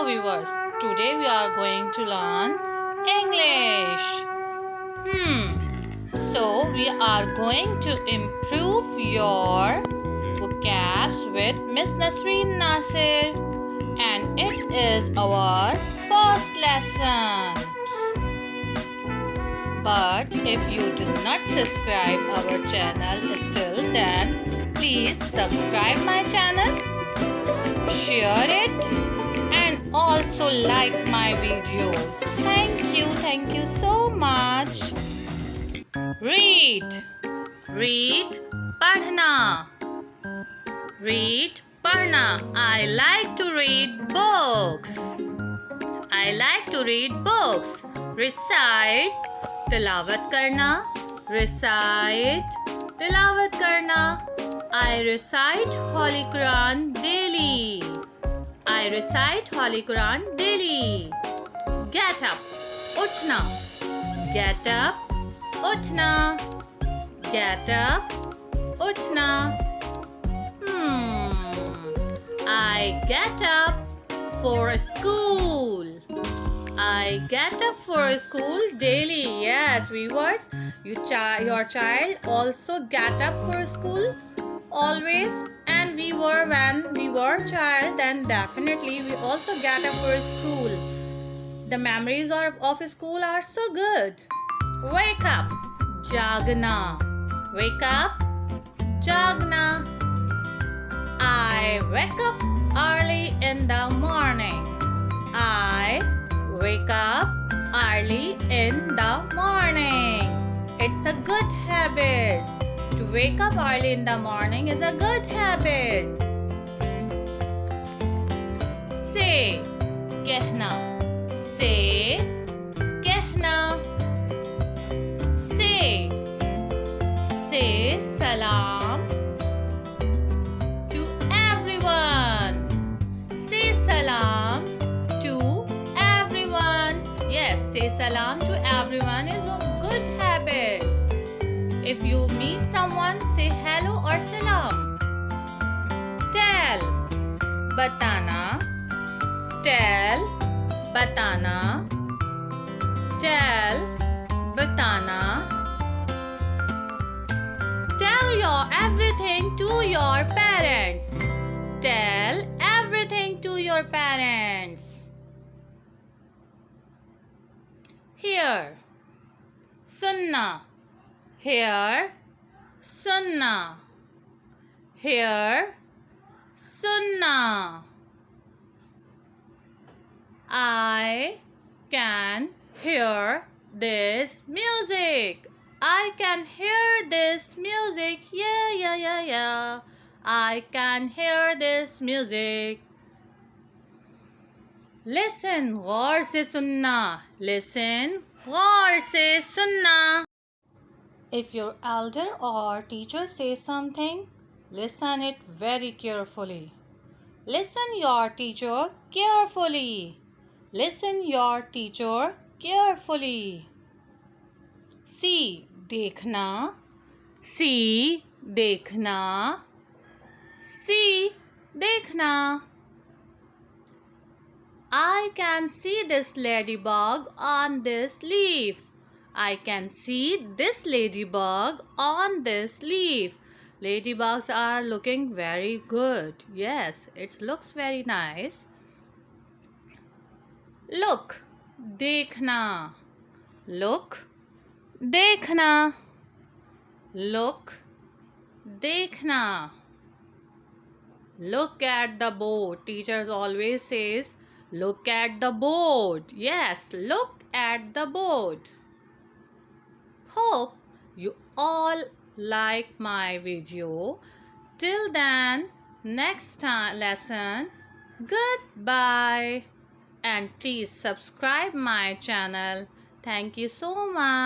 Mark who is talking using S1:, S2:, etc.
S1: Hello viewers, today we are going to learn English. So we are going to improve your vocabs with Miss Nasreen Nasir, and it is our first lesson. But if you do not subscribe our channel still, then please subscribe my channel, share it, and also like my videos. Thank you so much. Read, पढ़ना, read, पढ़ना. I like to read books. Recite, तिलावत करना. Recite, तिलावत करना. I recite Holy Quran daily. Get up, उठना. Get up, उठना. I get up for school. Daily. Yes, viewers, your child also get up for school always. And when we were child, then definitely we also get up for school. The memories of school are so good. Wake up, jagna. I wake up early in the morning. It's a good habit. To wake up early in the morning is a good habit. Say, कहना. Say salam to everyone. Yes, say salam to everyone is a good habit. If you meet someone, say hello or salam. Tell, बताना. Tell everything to your parents. Here, सुनना. I can hear this music. Yeah. I can hear this music. Listen, गौर से सुनना. If your elder or teacher says something, listen it very carefully. Listen your teacher carefully. See, देखना. I can see this ladybug on this leaf. Ladybugs are looking very good. Yes, it looks very nice. Look, देखना. Look at the board. Teachers always says, look at the board. Yes, look at the board. Hope you all like my video. Till then, next lesson. Goodbye. And please subscribe my channel. Thank you so much.